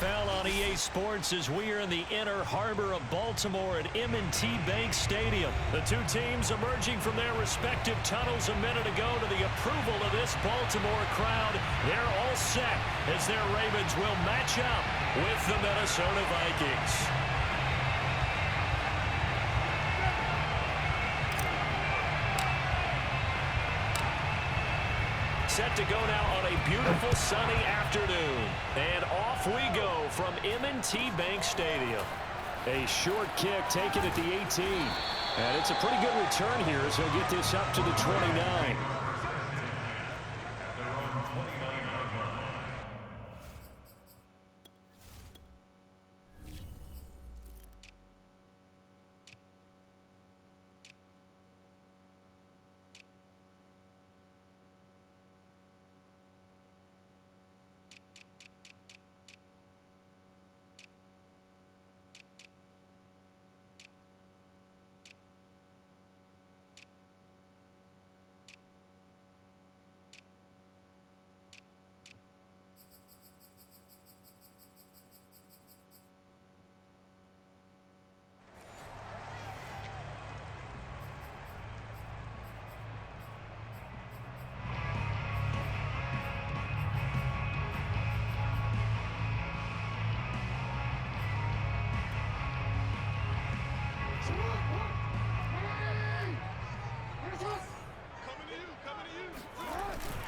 NFL on EA Sports as we are in the inner harbor of Baltimore at M&T Bank Stadium. The two teams emerging from their respective tunnels a minute ago to the approval of this Baltimore crowd. They're all set as their Ravens will match up with the Minnesota Vikings. Set to go now on a beautiful sunny afternoon. And off we go from M&T Bank Stadium. A short kick taken at the 18. And it's a pretty good return here as he'll get this up to the 29.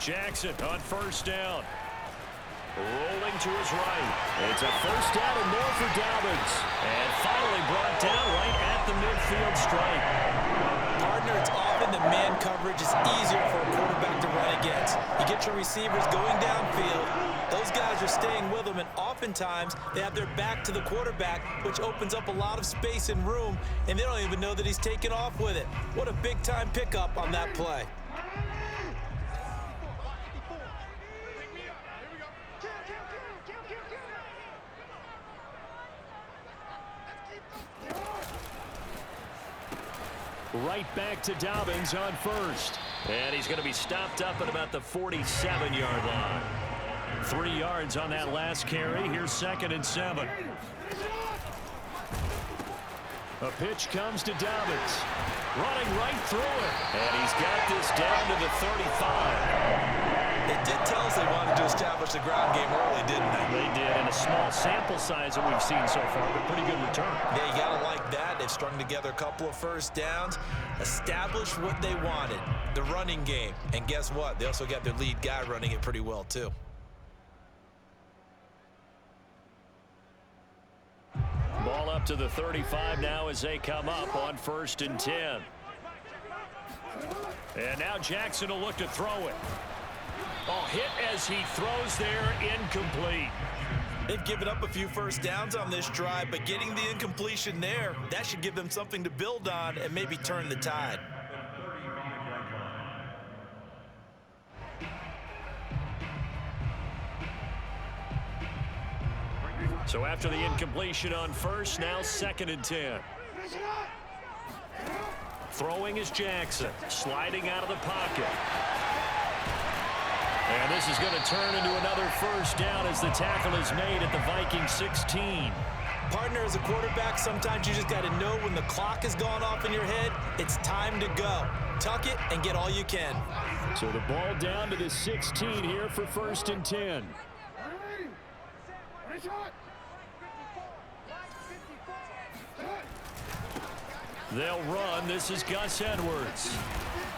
Jackson on first down. Rolling to his right. It's a first down and more for Dobbins. And finally brought down right at the midfield stripe. Partner, it's often that man coverage is easier for a quarterback to run against. You get your receivers going downfield. Those guys are staying with them, and oftentimes they have their back to the quarterback, which opens up a lot of space and room, and they don't even know that he's taken off with it. What a big-time pickup on that play. Right back to Dobbins on first. And he's going to be stopped up at about the 47-yard line. 3 yards on that last carry. Here's 2nd and 7. A pitch comes to Dobbins. Running right through it. And he's got this down to the 35. They did tell us they wanted to establish the ground game early, didn't they? They did, and a small sample size that we've seen so far, but pretty good return. Yeah, you got to like that. They've strung together a couple of first downs, established what they wanted, the running game. And guess what? They also got their lead guy running it pretty well, too. Ball up to the 35 now as they come up on 1st and 10. And now Jackson will look to throw it. Oh, hit as he throws there, incomplete. They've given up a few first downs on this drive, but getting the incompletion there, that should give them something to build on and maybe turn the tide. So after the incompletion on first, now 2nd and 10. Throwing is Jackson, sliding out of the pocket. And this is going to turn into another first down as the tackle is made at the Vikings 16. Partner, as a quarterback, sometimes you just got to know when the clock has gone off in your head, it's time to go. Tuck it and get all you can. So the ball down to the 16 here for 1st and 10. They'll run. This is Gus Edwards.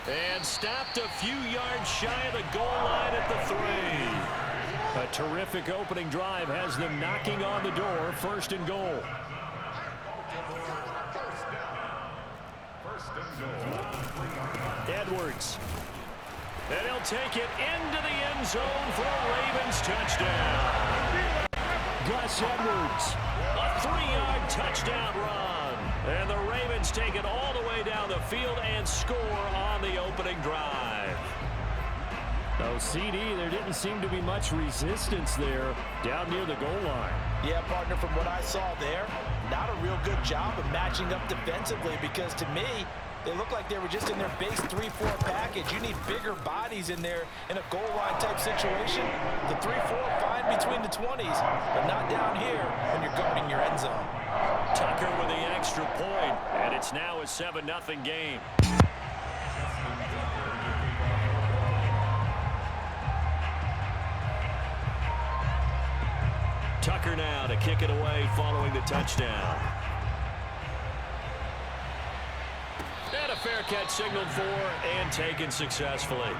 And stopped a few yards shy of the goal line at the 3. A terrific opening drive has them knocking on the door. 1st and goal. Edwards. And he'll take it into the end zone for a Ravens touchdown. Gus Edwards. A 3-yard touchdown run. And the Ravens take it all the way down the field and score on the opening drive. Oh, CD, there didn't seem to be much resistance there down near the goal line. Yeah, partner, from what I saw there, not a real good job of matching up defensively because to me, They look like they were just in their base 3-4 package. You need bigger bodies in there in a goal line type situation. The 3-4 fine between the 20s, but not down here when you're guarding your end zone. Tucker with the extra point, and it's now a 7-0 game. Tucker now to kick it away following the touchdown. And a fair catch signaled for and taken successfully.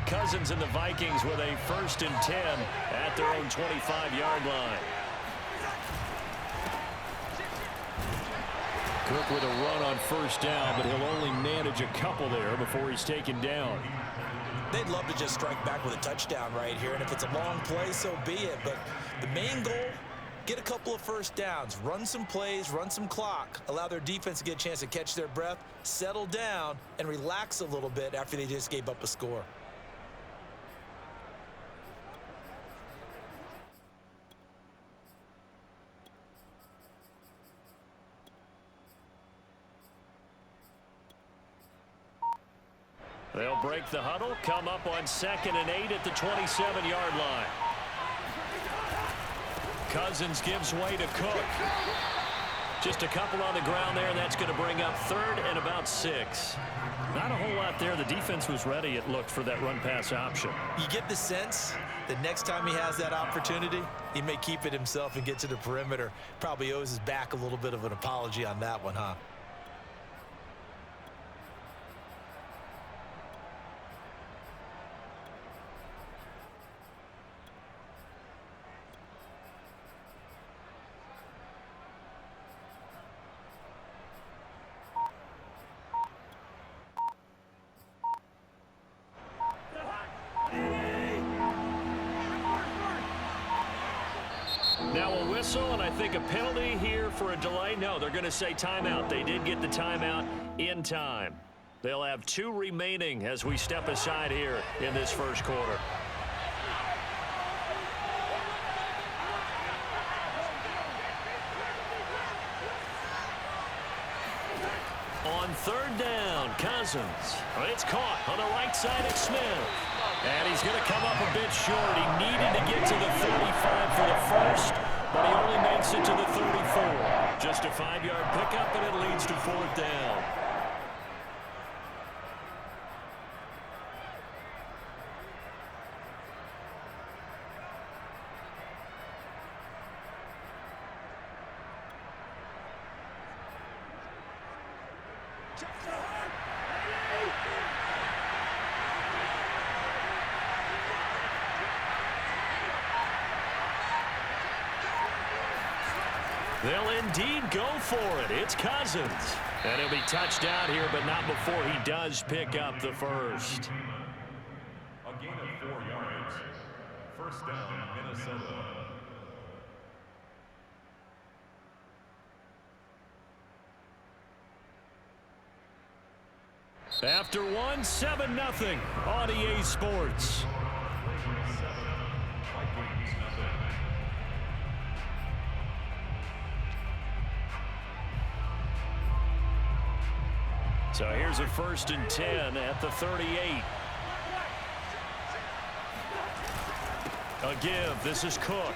Cousins and the Vikings with a 1st and 10 at their own 25-yard line. Cook with a run on 1st down, but he'll only manage a couple there before he's taken down. They'd love to just strike back with a touchdown right here, and if it's a long play, so be it. But the main goal, get a couple of 1st downs, run some plays, run some clock, allow their defense to get a chance to catch their breath, settle down, and relax a little bit after they just gave up a score. They'll break the huddle, come up on 2nd and 8 at the 27-yard line. Cousins gives way to Cook. Just a couple on the ground there, and that's going to bring up 3rd and about 6. Not a whole lot there. The defense was ready, it looked, for that run-pass option. You get the sense that next time he has that opportunity, he may keep it himself and get to the perimeter. Probably owes his back a little bit of an apology on that one, huh? Now a whistle, and I think a penalty here for a delay. No, they're going to say timeout. They did get the timeout in time. They'll have 2 remaining as we step aside here in this 1st quarter. On 3rd down, Cousins. It's caught on the right side of Smith. And he's going to come up a bit short. He needed to get to the 35 for the 1st, but he only makes it to the 34. Just a 5-yard pickup, and it leads to 4th down. They'll indeed go for it. It's Cousins. And he'll be touched out here, but not before he does pick up the 1st. A gain of 4 yards. 1st down, Minnesota. After one, 7-0 on EA Sports. So here's a 1st and 10 at the 38. A give. This is Cook.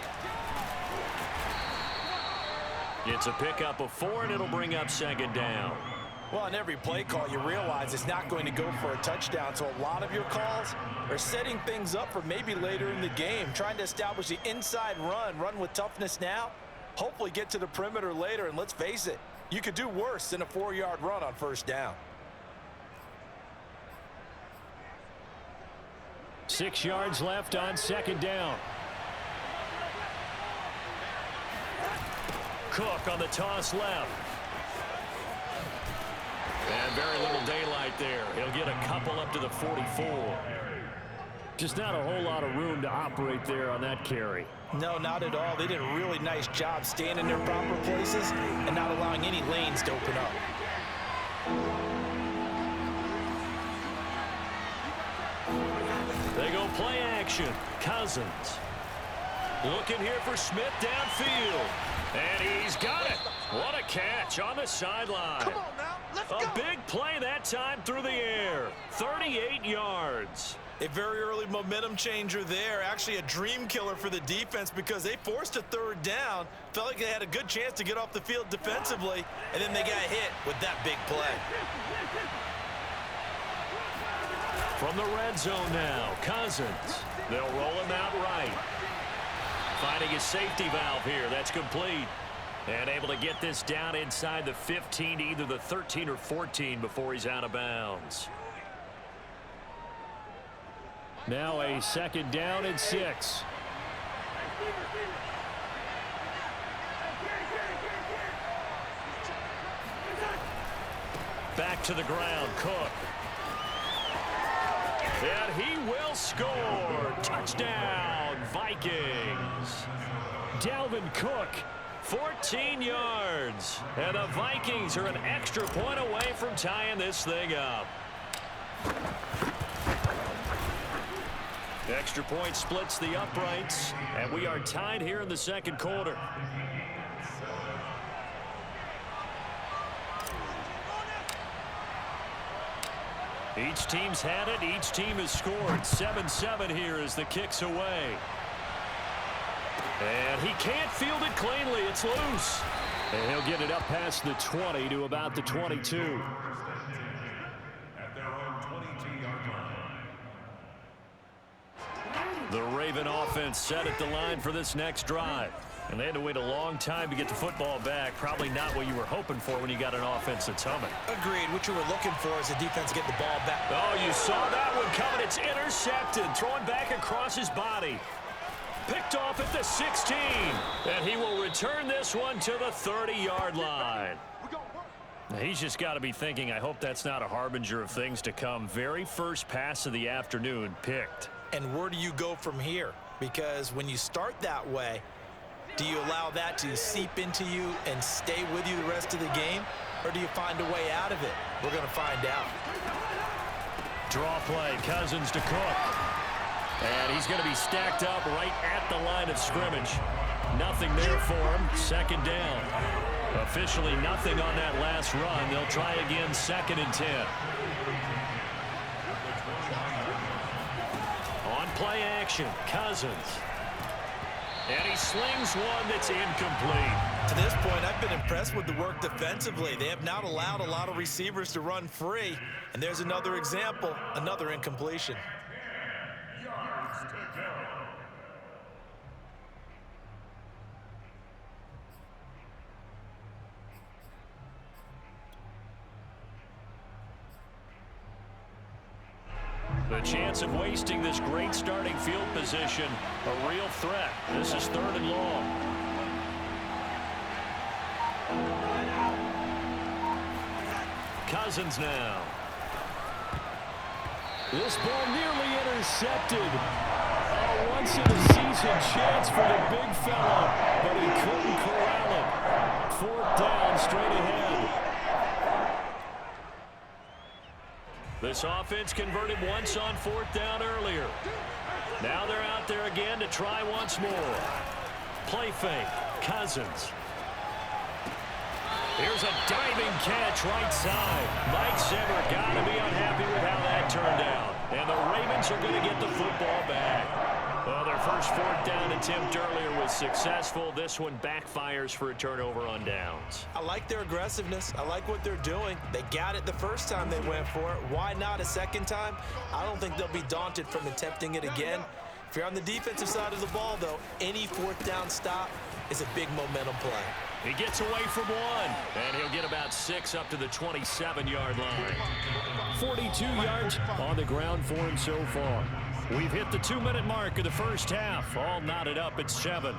It's a pickup of 4, and it'll bring up 2nd down. Well, on every play call, you realize it's not going to go for a touchdown. So a lot of your calls are setting things up for maybe later in the game, trying to establish the inside run with toughness now, hopefully get to the perimeter later. And let's face it, you could do worse than a 4-yard run on 1st down. 6 yards left on 2nd down. Cook on the toss left. And very little daylight there. He'll get a couple up to the 44. Just not a whole lot of room to operate there on that carry. No, not at all. They did a really nice job staying in their proper places and not allowing any lanes to open up. They go play action. Cousins. Looking here for Smith downfield. And he's got it. What a catch on the sideline. Come on now, let's go. A big play that time through the air. 38 yards. A very early momentum changer there. Actually a dream killer for the defense because they forced a third down. Felt like they had a good chance to get off the field defensively. And then they got hit with that big play. From the red zone now, Cousins. They'll roll him out right. Finding his safety valve here. That's complete. And able to get this down inside the 15 to either the 13 or 14 before he's out of bounds. Now a second down and 6. Back to the ground, Cook. And he will score. Touchdown, Vikings. Dalvin Cook, 14 yards. And the Vikings are an extra point away from tying this thing up. Extra point splits the uprights, and we are tied here in the second quarter. Each team's had it. Each team has scored. 7-7 here as the kick's away. And he can't field it cleanly. It's loose. And he'll get it up past the 20 to about the 22. At their own 22-yard line. The Raven offense set at the line for this next drive. And they had to wait a long time to get the football back. Probably not what you were hoping for when you got an offense that's humming. Agreed. What you were looking for is the defense getting the ball back. Oh, you saw that one coming. It's intercepted. Throwing back across his body. Picked off at the 16. And he will return this one to the 30-yard line. He's just got to be thinking, I hope that's not a harbinger of things to come. Very first pass of the afternoon picked. And where do you go from here? Because when you start that way, do you allow that to seep into you and stay with you the rest of the game? Or do you find a way out of it? We're going to find out. Draw play, Cousins to Cook. And he's going to be stacked up right at the line of scrimmage. Nothing there for him. Second down. Officially nothing on that last run. They'll try again, 2nd and 10. On play action, Cousins. And he slings one that's incomplete. To this point, I've been impressed with the work defensively. They have not allowed a lot of receivers to run free. And there's another example, another incompletion. Yards to go. The chance of wasting this great starting field position, a real threat. This is 3rd and long. Cousins now. This ball nearly intercepted. A once-in-a-season chance for the big fella, but he couldn't corral it. 4th down, straight ahead. This offense converted once on 4th down earlier. Now they're out there again to try once more. Play fake. Cousins. Here's a diving catch right side. Mike Zimmer got to be unhappy with how that turned out. And the Ravens are going to get the football back. Well, their first 4th down attempt earlier was successful. This one backfires for a turnover on downs. I like their aggressiveness. I like what they're doing. They got it the first time they went for it. Why not a second time? I don't think they'll be daunted from attempting it again. If you're on the defensive side of the ball, though, any 4th down stop is a big momentum play. He gets away from one, and he'll get about 6 up to the 27-yard line. 42 yards on the ground for him so far. We've hit the 2-minute mark of the first half. All knotted up at 7.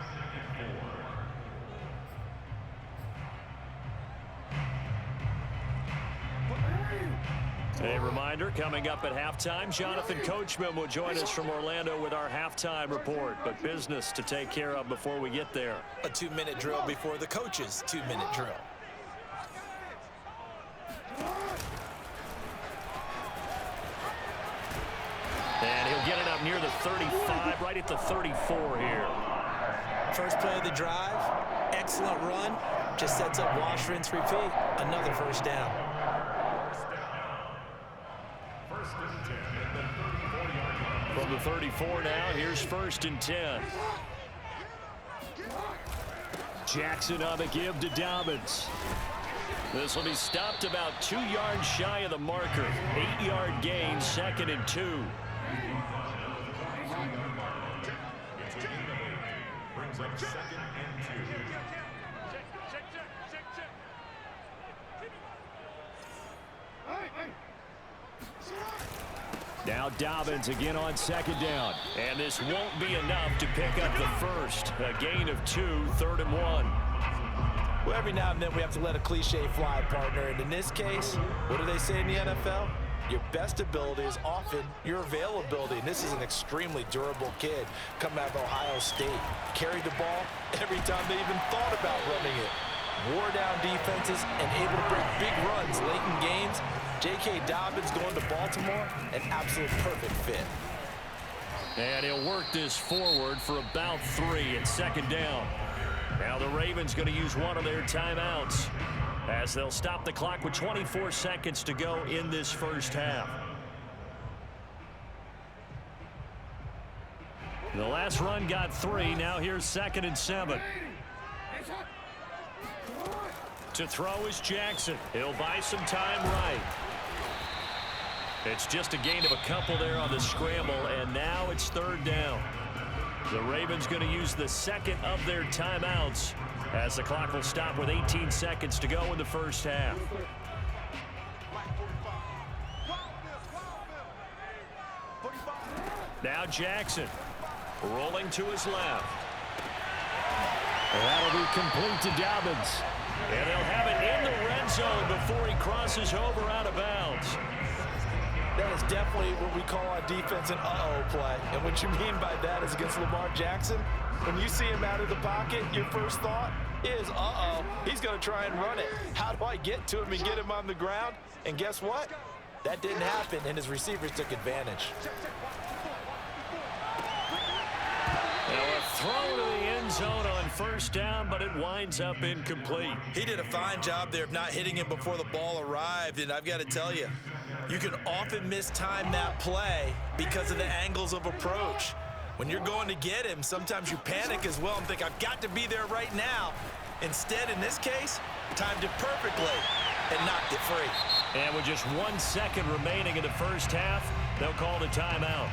A reminder, coming up at halftime, Jonathan Coachman will join us from Orlando with our halftime report, but business to take care of before we get there. A 2-minute drill before the coach's 2-minute drill. And he'll get it up near the 35, right at the 34 here. First play of the drive, excellent run, just sets up wash, rinse, repeat. Another first down. From the 34 now, here's 1st and 10. Jackson on the give to Dobbins. This will be stopped about 2 yards shy of the marker. 8-yard gain, 2nd and 2. Brings up 2nd and 2. Now Dobbins again on 2nd down. And this won't be enough to pick up the first. A gain of 2, 3rd and 1. Well, every now and then we have to let a cliche fly, partner. And in this case, what do they say in the NFL? Your best ability is often your availability. And this is an extremely durable kid coming out of Ohio State. Carried the ball every time they even thought about running it. Wore down defenses and able to break big runs late in games. J.K. Dobbins going to Baltimore, an absolute perfect fit. And he'll work this forward for about 3 at 2nd down. Now the Ravens going to use one of their timeouts as they'll stop the clock with 24 seconds to go in this first half. The last run got 3. Now here's 2nd and 7. To throw is Jackson. He'll buy some time right. It's just a gain of a couple there on the scramble, and now it's 3rd down. The Ravens going to use the second of their timeouts as the clock will stop with 18 seconds to go in the first half. Now Jackson rolling to his left. That'll be complete to Dobbins. And they'll have it in the red zone before he crosses over out of bounds. That is definitely what we call on defense an uh-oh play. And what you mean by that is against Lamar Jackson, when you see him out of the pocket, your first thought is, uh-oh, he's going to try and run it. How do I get to him and get him on the ground? And guess what? That didn't happen, and his receivers took advantage. Now a throw to the end zone on 1st down, but it winds up incomplete. He did a fine job there of not hitting him before the ball arrived, and I've got to tell you, you can often mistime that play because of the angles of approach. When you're going to get him, sometimes you panic as well and think, I've got to be there right now. Instead, in this case, timed it perfectly and knocked it free. And with just 1 second remaining in the first half, they'll call the timeout.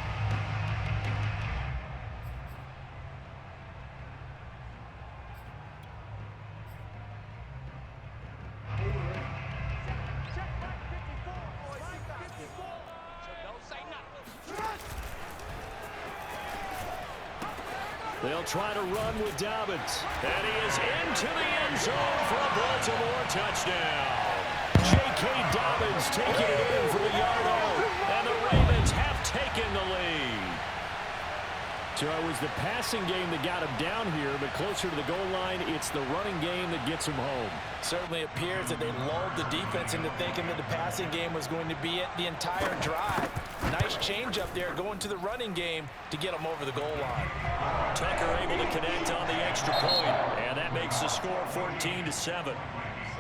They'll try to run with Dobbins. And he is into the end zone for a Baltimore touchdown. J.K. Dobbins taking it in for the yard-o. And the Ravens have taken the lead. So it was the passing game that got him down here, but closer to the goal line, it's the running game that gets him home. Certainly appears that they lulled the defense into thinking that the passing game was going to be it the entire drive. Nice change up there going to the running game to get them over the goal line. Tucker able to connect on the extra point, and that makes the score 14-7.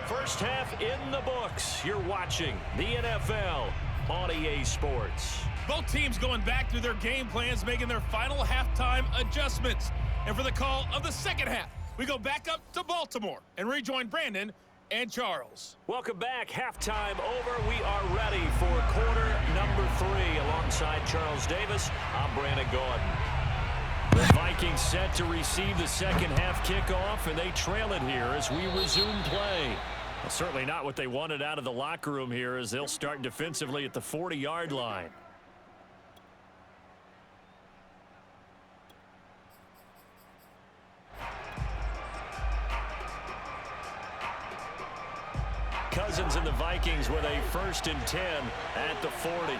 First half in the books. You're watching the NFL on EA Sports. Both teams going back through their game plans, making their final halftime adjustments. And for the call of the second half, we go back up to Baltimore and rejoin Brandon and Charles. Welcome back. Halftime over. We are ready for quarter number 3. Alongside Charles Davis, I'm Brandon Gordon. The Vikings set to receive the second half kickoff, and they trail it here as we resume play. Well, certainly not what they wanted out of the locker room here as they'll start defensively at the 40-yard line. Cousins and the Vikings with a 1st and 10 at the 40.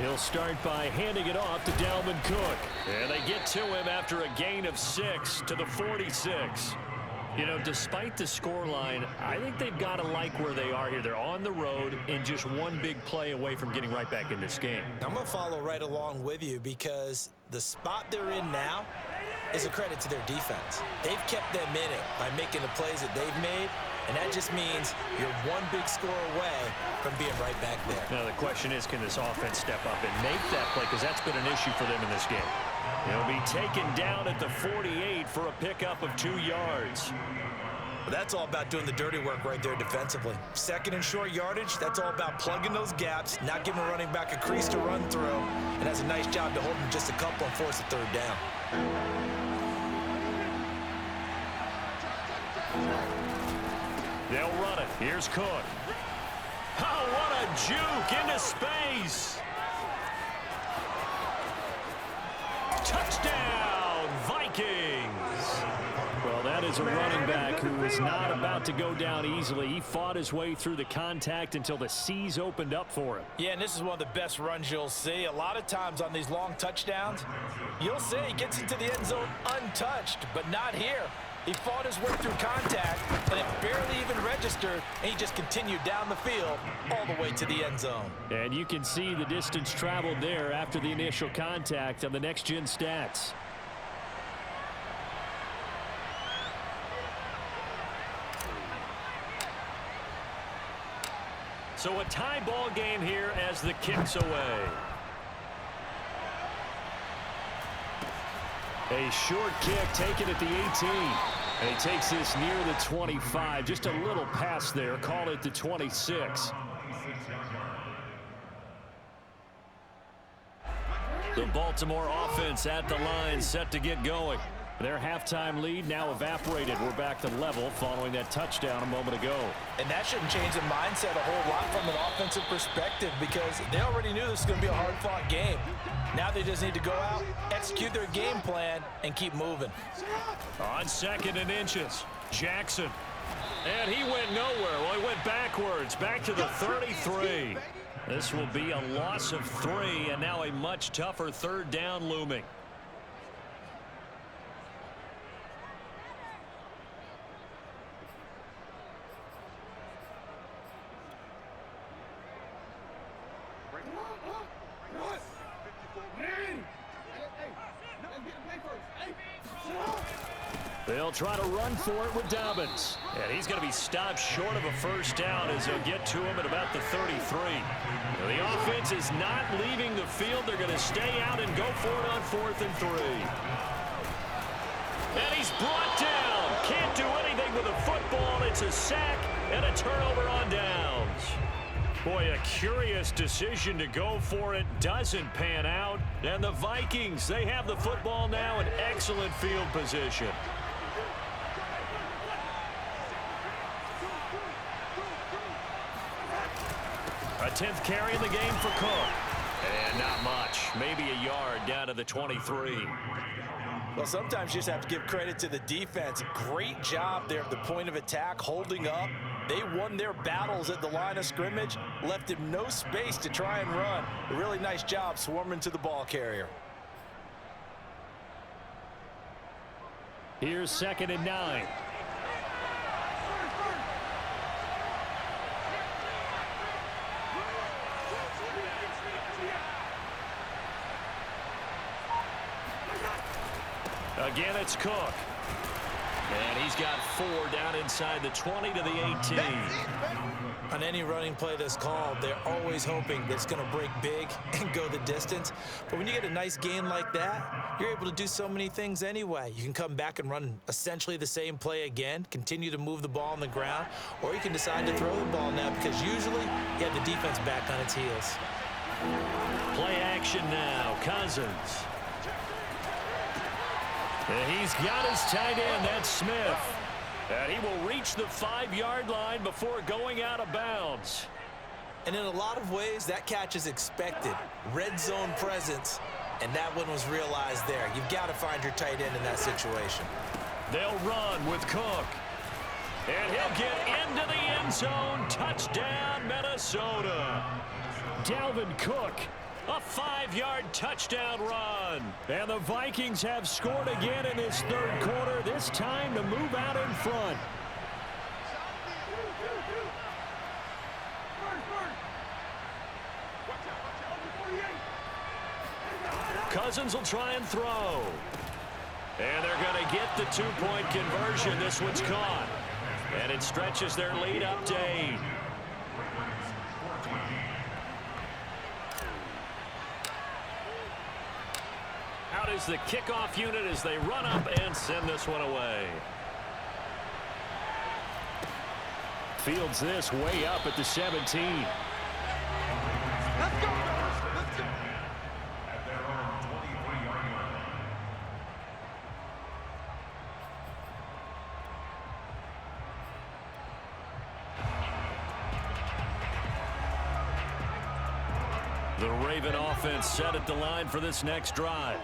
He'll start by handing it off to Dalvin Cook. And they get to him after a gain of 6 to the 46. You know, despite the scoreline, I think they've got to like where they are here. They're on the road and just one big play away from getting right back in this game. I'm going to follow right along with you because the spot they're in now is a credit to their defense. They've kept them in it by making the plays that they've made, and that just means you're one big score away from being right back there. Now, the question is, can this offense step up and make that play? Because that's been an issue for them in this game. He'll be taken down at the 48 for a pickup of 2 yards. Well, that's all about doing the dirty work right there defensively. 2nd and short yardage, that's all about plugging those gaps, not giving a running back a crease to run through, and has a nice job to hold him just a couple and force a 3rd down. They'll run it. Here's Cook. Oh, what a juke into space. Touchdown, Vikings. Well, that is a running back who is not about to go down easily. He fought his way through the contact until the seas opened up for him. Yeah, and this is one of the best runs you'll see. A lot of times on these long touchdowns, you'll see he gets into the end zone untouched, but not here. He fought his way through contact, and it barely even registered, and he just continued down the field all the way to the end zone. And you can see the distance traveled there after the initial contact on the next-gen stats. So a tie ball game here as the kick's away. A short kick taken at the 18. And he takes this near the 25. Just a little pass there. Call it the 26. The Baltimore offense at the line, set to get going. Their halftime lead now evaporated. We're back to level following that touchdown a moment ago. And that shouldn't change the mindset a whole lot from an offensive perspective because they already knew this was going to be a hard-fought game. Now they just need to go out, execute their game plan, and keep moving. On 2nd and inches, Jackson. And he went nowhere. Well, he went backwards, back to the 33. This will be a loss of 3, and now a much tougher 3rd down looming. They'll try to run for it with Dobbins. And he's going to be stopped short of a 1st down as they'll get to him at about the 33. Now, the offense is not leaving the field. They're going to stay out and go for it on 4th and 3. And he's brought down. Can't do anything with a football. It's a sack and a turnover on downs. Boy, a curious decision to go for it. Doesn't pan out. And the Vikings, they have the football now in excellent field position. A 10th carry in the game for Cook. And not much. Maybe a yard down to the 23. Well, sometimes you just have to give credit to the defense. Great job there at the point of attack, holding up. They won their battles at the line of scrimmage, left him no space to try and run. A really nice job swarming to the ball carrier. Here's 2nd and 9. Again, it's Cook. And he's got 4 down inside the 20 to the 18. On any running play that's called, they're always hoping that it's going to break big and go the distance. But when you get a nice gain like that, you're able to do so many things anyway. You can come back and run essentially the same play again, continue to move the ball on the ground, or you can decide to throw the ball now because usually you have the defense back on its heels. Play action now. Cousins. And he's got his tight end. That's Smith. And he will reach the 5-yard line before going out of bounds. And in a lot of ways, that catch is expected. Red zone presence, and that one was realized there. You've got to find your tight end in that situation. They'll run with Cook. And he'll get into the end zone. Touchdown, Minnesota. Dalvin Cook, a 5-yard touchdown run. And the Vikings have scored again in this third quarter, this time to move out in front. Cousins will try and throw. And they're going to get the 2-point conversion. This one's caught. And it stretches their lead up to 8. Out is the kickoff unit as they run up and send this one away. Fields this way up at the 17. Let's go! Let's go! At their own 23-yard line. The Raven offense set at the line for this next drive.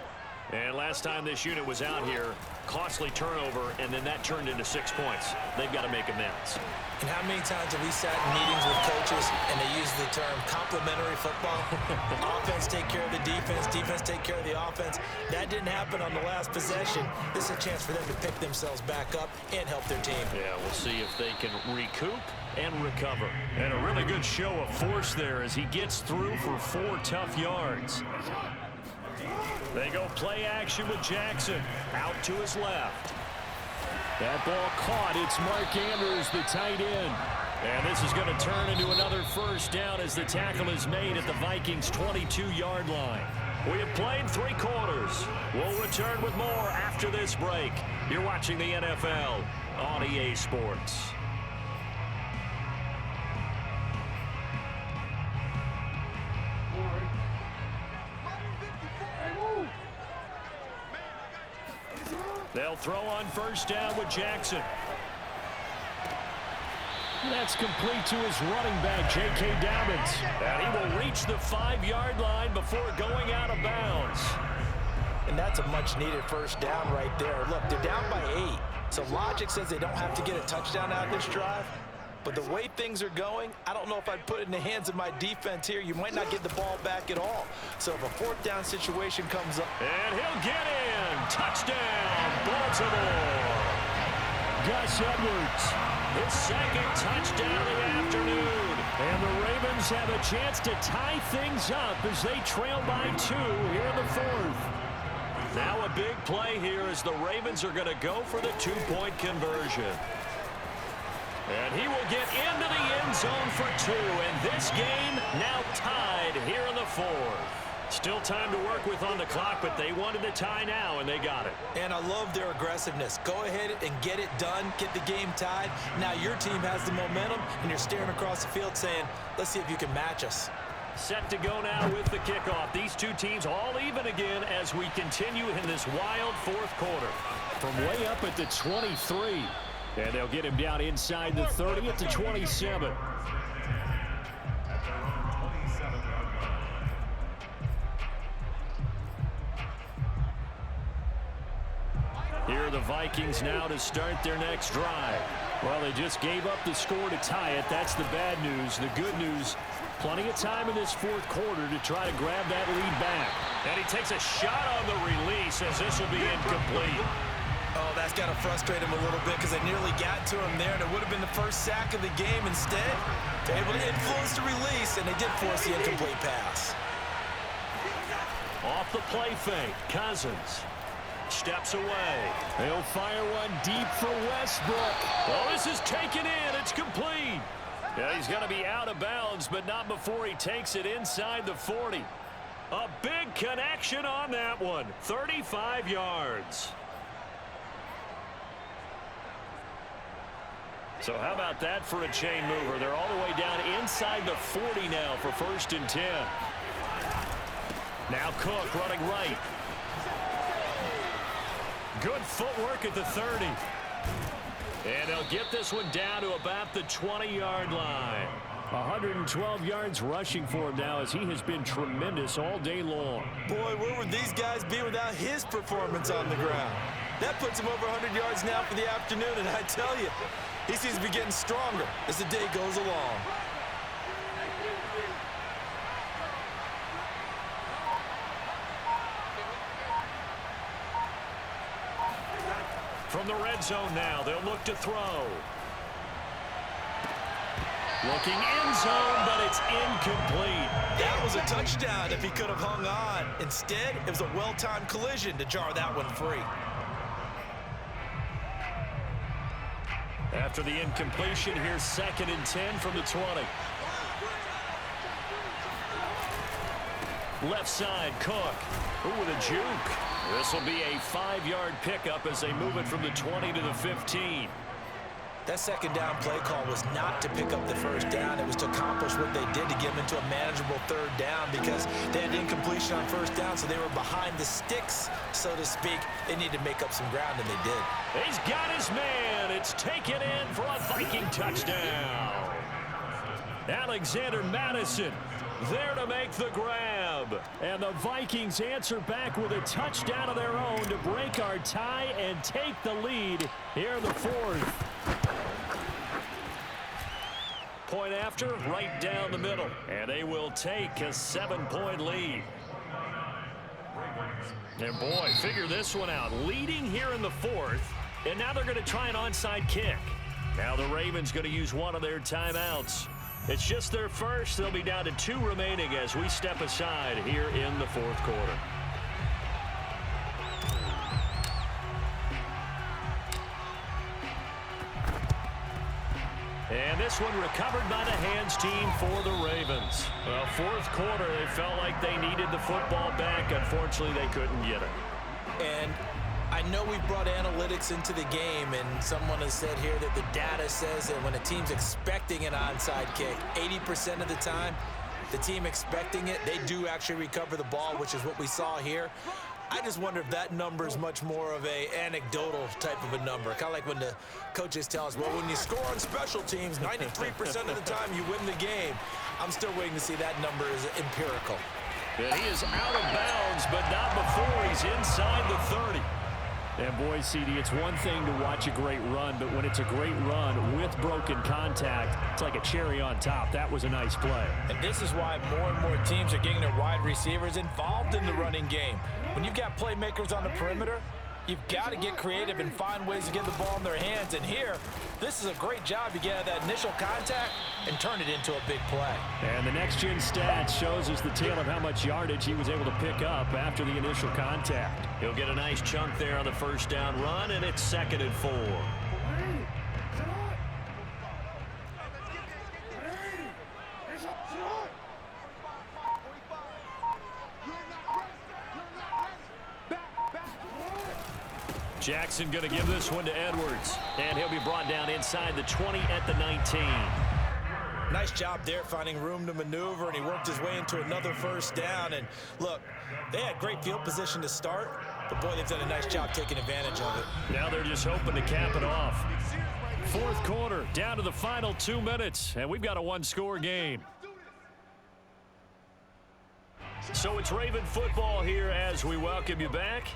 And last time this unit was out here, costly turnover, and then that turned into 6 points. They've got to make amends. And how many times have we sat in meetings with coaches and they use the term complementary football? Offense take care of the defense, defense take care of the offense. That didn't happen on the last possession. This is a chance for them to pick themselves back up and help their team. Yeah, we'll see if they can recoup and recover. And a really good show of force there as he gets through for 4 tough yards. They go play action with Jackson. Out to his left. That ball caught. It's Mark Andrews, the tight end. And this is going to turn into another first down as the tackle is made at the Vikings' 22-yard line. We have played 3 quarters. We'll return with more after this break. You're watching the NFL on EA Sports. They'll throw on first down with Jackson. That's complete to his running back, J.K. Dobbins. And he will reach the 5-yard line before going out of bounds. And that's a much-needed first down right there. Look, they're down by 8. So logic says they don't have to get a touchdown out of this drive. But the way things are going, I don't know if I'd put it in the hands of my defense here. You might not get the ball back at all. So if a 4th down situation comes up. And he'll get in. Touchdown, Baltimore. Gus Edwards, his 2nd touchdown of the afternoon. And the Ravens have a chance to tie things up as they trail by 2 here in the 4th. Now a big play here as the Ravens are going to go for the 2-point conversion. And he will get into the end zone for 2. And this game now tied here in the 4th. Still time to work with on the clock, but they wanted to tie now, and they got it. And I love their aggressiveness. Go ahead and get it done, get the game tied. Now your team has the momentum, and you're staring across the field saying, let's see if you can match us. Set to go now with the kickoff. These 2 teams all even again as we continue in this wild 4th quarter. From way up at the 23. And they'll get him down inside the 30 at the 27. Here are the Vikings now to start their next drive. Well, they just gave up the score to tie it. That's the bad news. The good news, plenty of time in this 4th quarter to try to grab that lead back. And he takes a shot on the release as this will be incomplete. Oh, that's got to frustrate him a little bit because they nearly got to him there, and it would have been the first sack of the game. Instead, they're able to influence the release, and they did force the incomplete pass. Off the play fake, Cousins steps away. They'll fire one deep for Westbrook. Oh, this is taken in. It's complete. Yeah, he's going to be out of bounds, but not before he takes it inside the 40. A big connection on that one. 35 yards. So how about that for a chain mover? They're all the way down inside the 40 now for 1st and 10. Now Cook running right. Good footwork at the 30. And they'll get this one down to about the 20-yard line. 112 yards rushing for him now as he has been tremendous all day long. Boy, where would these guys be without his performance on the ground? That puts him over 100 yards now for the afternoon, and I tell you, he seems to be getting stronger as the day goes along. From the red zone now, they'll look to throw. Looking end zone, but it's incomplete. That was a touchdown if he could have hung on. Instead, it was a well-timed collision to jar that one free. After the incompletion, here's 2nd and 10 from the 20. Left side, Cook. Ooh, with a juke. This will be a 5-yard pickup as they move it from the 20 to the 15. That second down play call was not to pick up the first down. It was to accomplish what they did to get them into a manageable 3rd down because they had incompletion on 1st down, so they were behind the sticks, so to speak. They needed to make up some ground, and they did. He's got his man. It's taken in for a Viking touchdown. Alexander Madison there to make the grab. And the Vikings answer back with a touchdown of their own to break our tie and take the lead here in the 4th. Point after, right down the middle. And they will take a 7-point lead. And boy, figure this one out. Leading here in the 4th, and now they're going to try an onside kick. Now the Ravens going to use one of their timeouts. It's just their first. They'll be down to 2 remaining as we step aside here in the 4th quarter. And this one recovered by the hands team for the Ravens. Well, 4th quarter, they felt like they needed the football back. Unfortunately, they couldn't get it. And I know we've brought analytics into the game, and someone has said here that the data says that when a team's expecting an onside kick, 80% of the time, the team expecting it, they do actually recover the ball, which is what we saw here. I just wonder if that number is much more of a anecdotal type of a number. Kind of like when the coaches tell us, well, when you score on special teams, 93% of the time you win the game. I'm still waiting to see that number is empirical. And he is out of bounds, but not before he's inside the 30. And boy, CD, it's one thing to watch a great run, but when it's a great run with broken contact, it's like a cherry on top. That was a nice play. And this is why more and more teams are getting their wide receivers involved in the running game. When you've got playmakers on the perimeter, you've got to get creative and find ways to get the ball in their hands. And here, this is a great job to get out of that initial contact and turn it into a big play. And the next-gen stats shows us the tale of how much yardage he was able to pick up after the initial contact. He'll get a nice chunk there on the 1st down run, and it's 2nd and 4. Jackson going to give this one to Edwards, and he'll be brought down inside the 20 at the 19. Nice job there finding room to maneuver, and he worked his way into another 1st down. And look, they had great field position to start, but boy, they've done a nice job taking advantage of it. Now they're just hoping to cap it off. 4th quarter, down to the final 2 minutes, and we've got a 1-score game. So it's Raven football here as we welcome you back.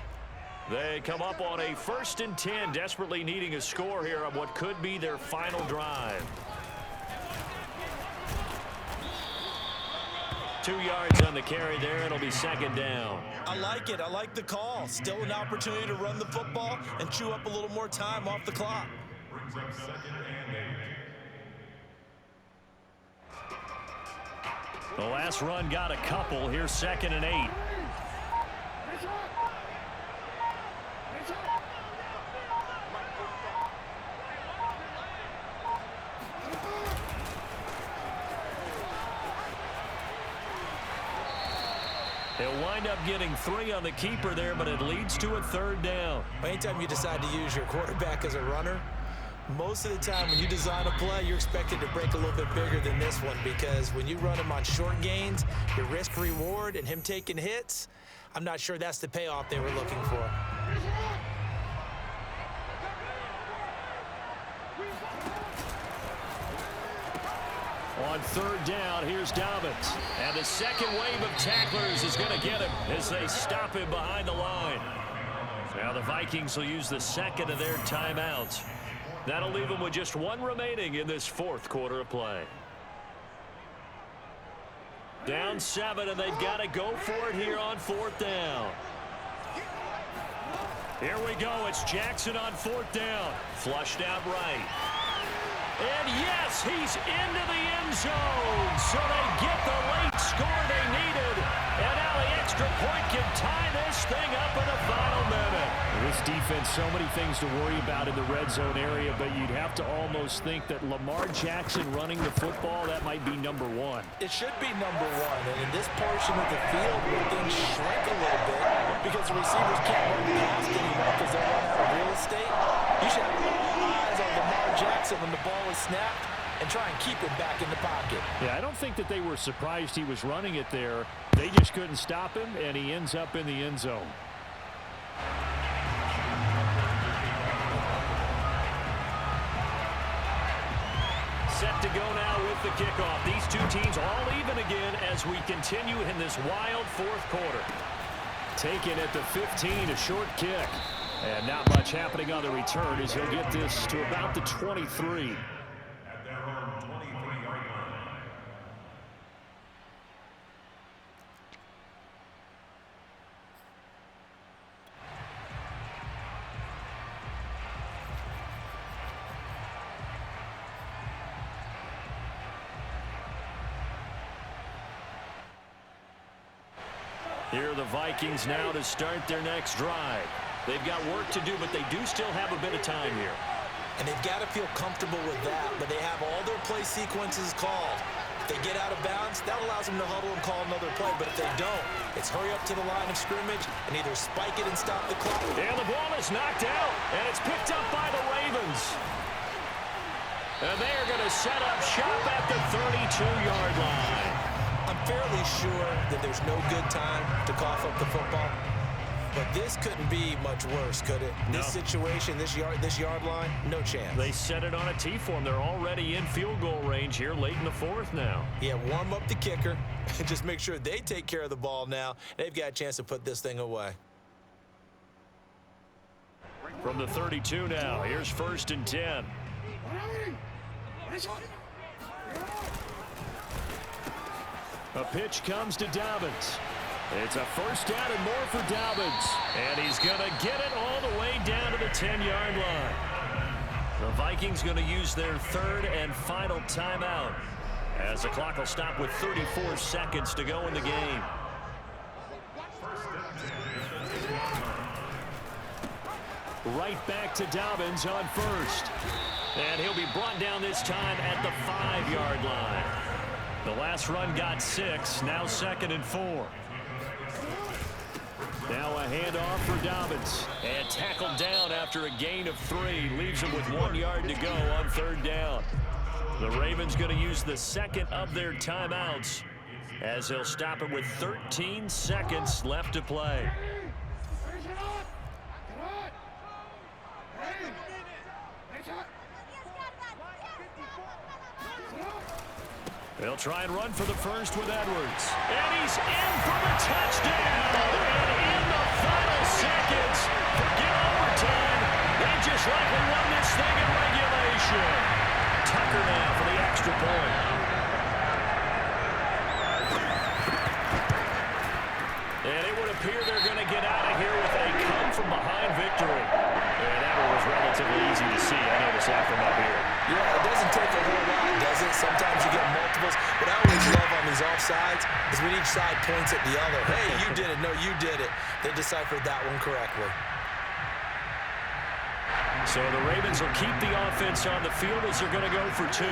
They come up on a 1st and 10, desperately needing a score here on what could be their final drive. 2 yards on the carry there. It'll be 2nd down. I like it. I like the call. Still an opportunity to run the football and chew up a little more time off the clock. Brings up 2nd and 8. The last run got a couple. Here's 2nd and 8. He'll wind up getting 3 on the keeper there, but it leads to a 3rd down. Anytime you decide to use your quarterback as a runner, most of the time when you design a play, you're expected to break a little bit bigger than this one, because when you run him on short gains, your risk-reward and him taking hits, I'm not sure that's the payoff they were looking for. On 3rd down, here's Dobbins. And the second wave of tacklers is going to get him as they stop him behind the line. Now the Vikings will use the second of their timeouts. That'll leave them with just one remaining in this fourth quarter of play. Down 7, and they've got to go for it here on fourth down. Here we go. It's Jackson on fourth down. Flushed out right. And yes, he's into the end zone. So they get the late score they needed. And now the extra point can tie this thing up in the final minute. This defense, so many things to worry about in the red zone area, but you'd have to almost think that Lamar Jackson running the football, that might be number one. It should be number one. And in this portion of the field where things shrink a little bit because the receivers can't run past anymore because they're running out of real estate, you should have all eyes on Lamar Jackson when the ball is snapped and try and keep it back in the pocket. Yeah, I don't think that they were surprised he was running it there. They just couldn't stop him, and he ends up in the end zone. Set to go now with the kickoff. These two teams all even again as we continue in this wild fourth quarter. Taken at the 15, a short kick. And not much happening on the return as he'll get this to about the 23. At their own 23-yard line. Here are the Vikings now to start their next drive. They've got work to do, but they do still have a bit of time here. And they've got to feel comfortable with that, but they have all their play sequences called. If they get out of bounds, that allows them to huddle and call another play, but if they don't, it's hurry up to the line of scrimmage and either spike it and stop the clock. And the ball is knocked out, and it's picked up by the Ravens. And they are going to set up shop at the 32-yard line. I'm fairly sure that there's no good time to cough up the football. But this couldn't be much worse, could it? No. This situation, this yard line, no chance. They set it on a T-form. They're already in field goal range here late in the fourth now. Yeah, warm up the kicker and just make sure they take care of the ball now. They've got a chance to put this thing away. From the 32 now, here's 1st and 10. A pitch comes to Dobbins. It's a first down and more for Dobbins. And he's going to get it all the way down to the 10-yard line. The Vikings going to use their third and final timeout as the clock will stop with 34 seconds to go in the game. Right back to Dobbins on first. And he'll be brought down this time at the 5-yard line. The last run got 6, now 2nd and 4. Now a handoff for Dobbins. And tackled down after a gain of 3. Leaves him with 1 yard to go on 3rd down. The Ravens going to use the second of their timeouts as they'll stop it with 13 seconds left to play. They'll try and run for the first with Edwards. And he's in for the touchdown. And in the final seconds, forget overtime. They just likely won this thing in regulation. Tucker now for the extra point. And it would appear they're going to get out of here with a come-from-behind victory. And that one was relatively easy to see. I noticed that from up here. Yeah, it doesn't take a whole lot, does it? Sometimes you get multiples. What I always love on these offsides is when each side points at the other. Hey, you did it. No, you did it. They deciphered that one correctly. So the Ravens will keep the offense on the field as they're going to go for 2.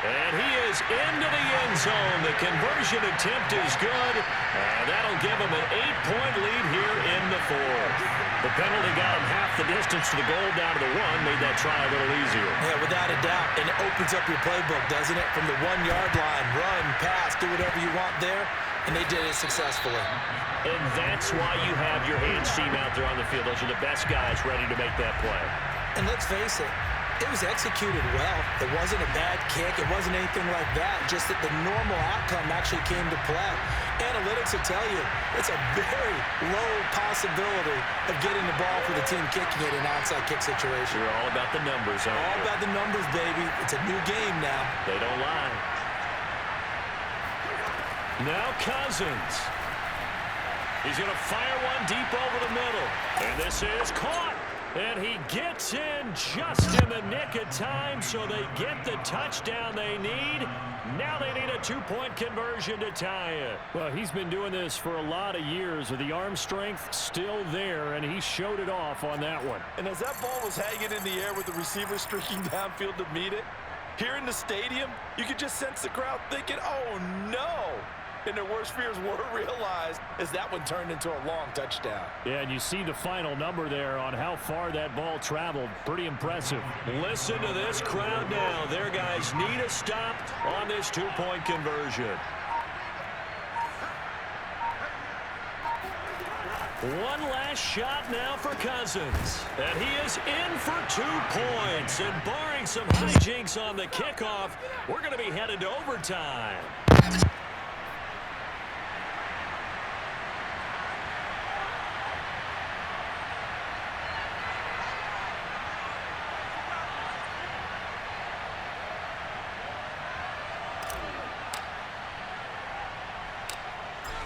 And he is into the end zone. The conversion attempt is good. And that'll give him an 8-point lead here in the fourth. The penalty got him half the distance to the goal down to the 1. Made that try a little easier. Yeah, without a doubt. And it opens up your playbook, doesn't it? From the 1-yard line, run, pass, do whatever you want there. And they did it successfully. And that's why you have your hands team out there on the field. Those are the best guys ready to make that play. And let's face it, It was executed well. It wasn't a bad kick. It wasn't anything like that. Just that the normal outcome actually came to play. Analytics will tell you it's a very low possibility of getting the ball for the team kicking it in an onside kick situation. You're all about the numbers, aren't you? All about the numbers, baby. It's a new game now. They don't lie. Now Cousins. He's going to fire one deep over the middle. And this is caught. And he gets in just in the nick of time, so they get the touchdown they need. Now they need a 2-point conversion to tie it. Well, he's been doing this for a lot of years with the arm strength still there, and he showed it off on that one. And as that ball was hanging in the air with the receiver streaking downfield to meet it, here in the stadium, you could just sense the crowd thinking, oh, no. And their worst fears were realized as that one turned into a long touchdown. Yeah, and you see the final number there on how far that ball traveled. Pretty impressive. Listen to this crowd now. Their guys need a stop on this 2-point conversion. One last shot now for Cousins. And he is in for 2 points. And barring some hijinks on the kickoff, we're going to be headed to overtime.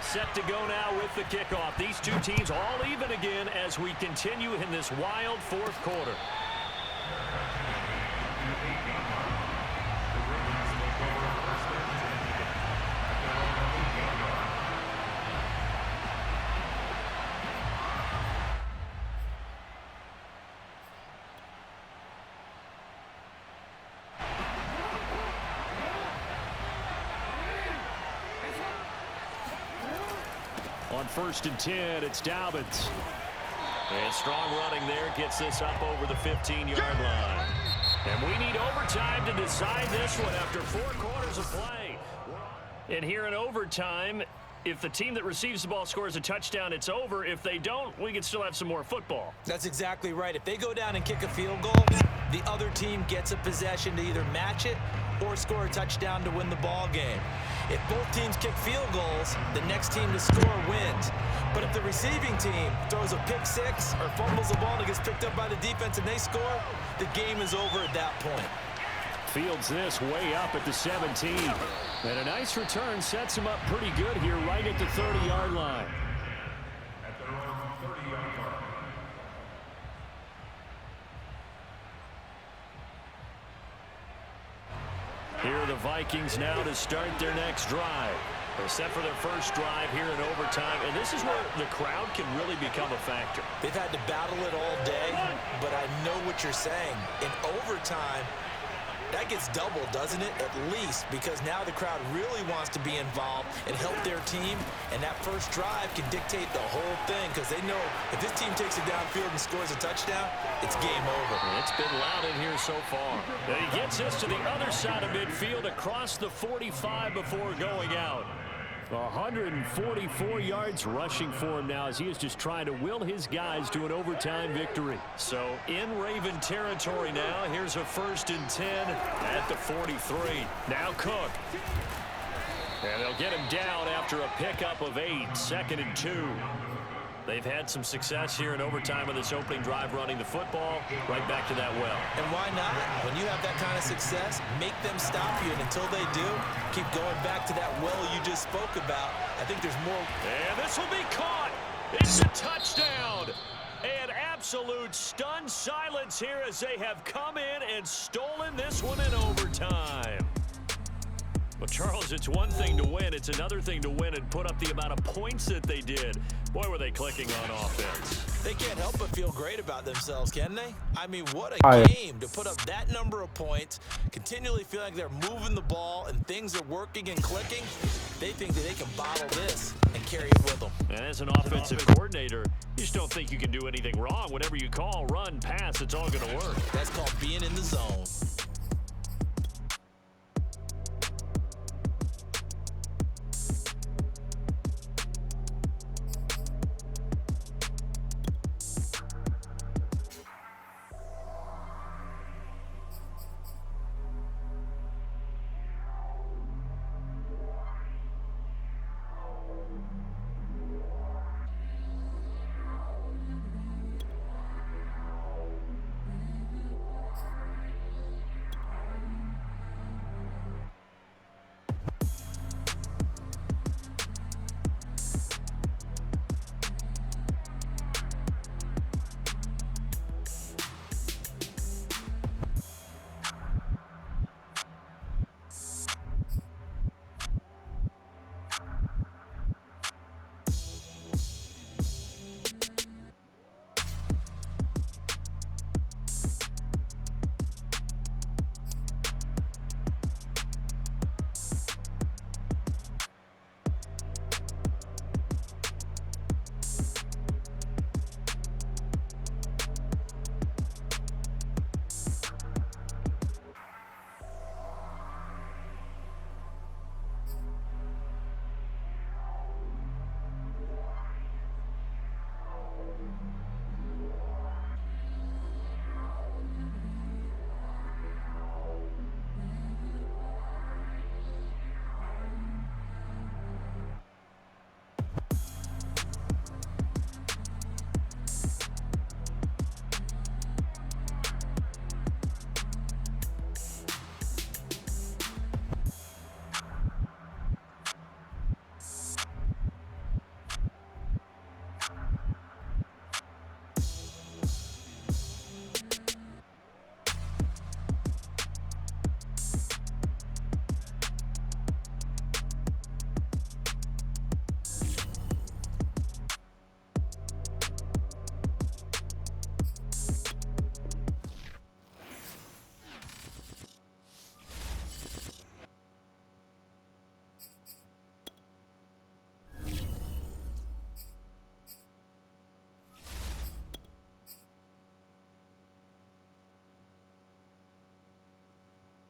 Set to go now with the kickoff. These two teams all even again as we continue in this wild fourth quarter. On 1st and 10, it's Dobbins. And strong running there gets this up over the 15-yard line. And we need overtime to decide this one after 4 quarters of play. And here in overtime, if the team that receives the ball scores a touchdown, it's over. If they don't, we can still have some more football. That's exactly right. If they go down and kick a field goal, the other team gets a possession to either match it or score a touchdown to win the ball game. If both teams kick field goals, the next team to score wins. But if the receiving team throws a pick six or fumbles the ball and it gets picked up by the defense and they score, the game is over at that point. Fields this way up at the 17. And a nice return sets him up pretty good here right at the 30-yard line. At their own 30-yard line. Here are the Vikings now to start their next drive. They're set for their first drive here in overtime, and this is where the crowd can really become a factor. They've had to battle it all day, but I know what you're saying. In overtime, that gets doubled, doesn't it? At least, because now the crowd really wants to be involved and help their team, and that first drive can dictate the whole thing because they know if this team takes it downfield and scores a touchdown, it's game over. It's been loud in here so far. And he gets us to the other side of midfield across the 45 before going out. 144 yards rushing for him now as he is just trying to will his guys to an overtime victory. So in Raven territory now. Here's a 1st and 10 at the 43. Now Cook. And they'll get him down after a pickup of 8. 2nd and 2. They've had some success here in overtime of this opening drive running the football right back to that well. And why not? When you have that kind of success, make them stop you. And until they do, keep going back to that well you just spoke about. I think there's more. And this will be caught. It's a touchdown. And absolute stunned silence here as they have come in and stolen this one in overtime. Well, Charles, it's one thing to win. It's another thing to win and put up the amount of points that they did. Boy, were they clicking on offense. They can't help but feel great about themselves, can they? I mean, what a game to put up that number of points, continually feel like they're moving the ball and things are working and clicking. They think that they can bottle this and carry it with them. And as an offensive coordinator, you just don't think you can do anything wrong. Whatever you call, run, pass, it's all going to work. That's called being in the zone.